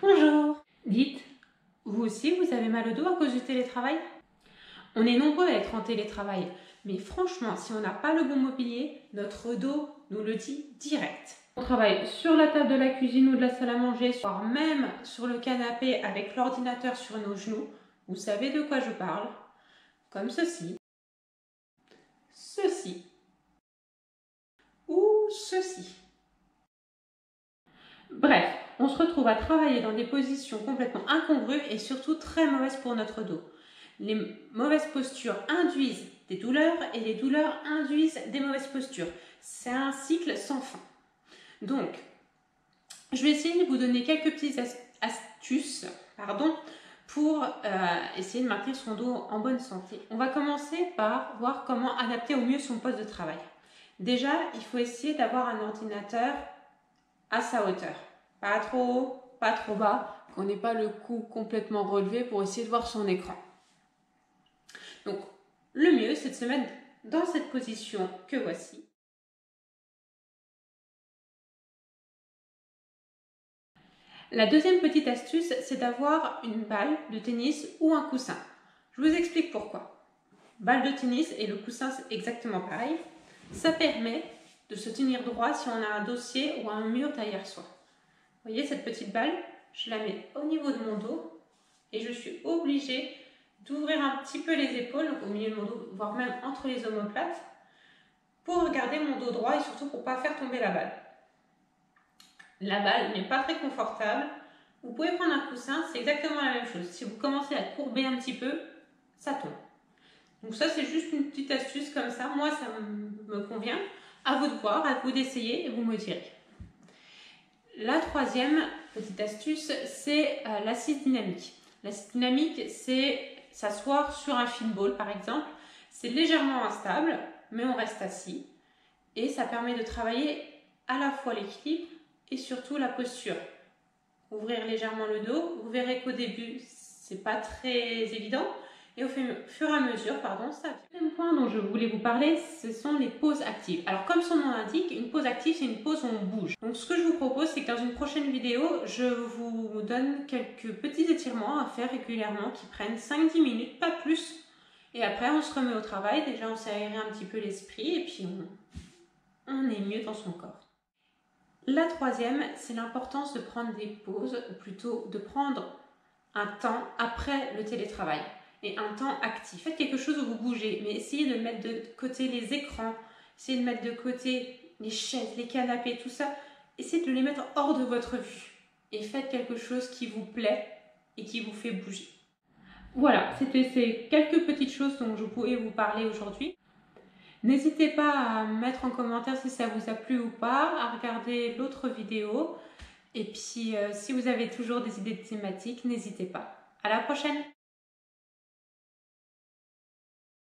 Bonjour. Dites, vous aussi vous avez mal au dos à cause du télétravail? On est nombreux à être en télétravail, mais franchement, si on n'a pas le bon mobilier, notre dos nous le dit direct. On travaille sur la table de la cuisine ou de la salle à manger, voire même sur le canapé avec l'ordinateur sur nos genoux. Vous savez de quoi je parle? Comme ceci, ceci ou ceci. Bref, on se retrouve à travailler dans des positions complètement incongrues et surtout très mauvaises pour notre dos. Les mauvaises postures induisent des douleurs et les douleurs induisent des mauvaises postures. C'est un cycle sans fin. Donc, je vais essayer de vous donner quelques petites astuces pour essayer de maintenir son dos en bonne santé. On va commencer par voir comment adapter au mieux son poste de travail. Déjà, il faut essayer d'avoir un ordinateur à sa hauteur. Pas trop haut, pas trop bas, qu'on n'ait pas le cou complètement relevé pour essayer de voir son écran. Donc, le mieux, c'est de se mettre dans cette position que voici. La deuxième petite astuce, c'est d'avoir une balle de tennis ou un coussin. Je vous explique pourquoi. Balle de tennis et le coussin, c'est exactement pareil. Ça permet de se tenir droit si on a un dossier ou un mur derrière soi. Vous voyez cette petite balle? Je la mets au niveau de mon dos et je suis obligée d'ouvrir un petit peu les épaules, donc au milieu de mon dos, voire même entre les omoplates, pour garder mon dos droit et surtout pour ne pas faire tomber la balle. La balle n'est pas très confortable. Vous pouvez prendre un coussin, c'est exactement la même chose. Si vous commencez à courber un petit peu, ça tombe. Donc ça, c'est juste une petite astuce comme ça. Moi, ça me convient. À vous de voir, à vous d'essayer et vous me direz. La troisième petite astuce, c'est l'assise dynamique. L'assise dynamique, c'est s'asseoir sur un feedball par exemple. C'est légèrement instable, mais on reste assis. Et ça permet de travailler à la fois l'équilibre et surtout la posture. Ouvrir légèrement le dos. Vous verrez qu'au début, c'est pas très évident. Et au fur et à mesure, ça vient. Le deuxième point dont je voulais vous parler, ce sont les pauses actives. Alors comme son nom l'indique, une pause active, c'est une pause où on bouge. Donc ce que je vous propose, c'est que dans une prochaine vidéo, je vous donne quelques petits étirements à faire régulièrement qui prennent 5-10 minutes, pas plus. Et après, on se remet au travail. Déjà, on s'est aéré un petit peu l'esprit et puis on est mieux dans son corps. La troisième, c'est l'importance de prendre des pauses, ou plutôt de prendre un temps après le télétravail. Et un temps actif. Faites quelque chose où vous bougez, mais essayez de mettre de côté les écrans, essayez de mettre de côté les chaises, les canapés, tout ça. Essayez de les mettre hors de votre vue. Et faites quelque chose qui vous plaît et qui vous fait bouger. Voilà, c'était ces quelques petites choses dont je pouvais vous parler aujourd'hui. N'hésitez pas à mettre en commentaire si ça vous a plu ou pas, à regarder l'autre vidéo. Et puis, si vous avez toujours des idées de thématiques, n'hésitez pas. À la prochaine!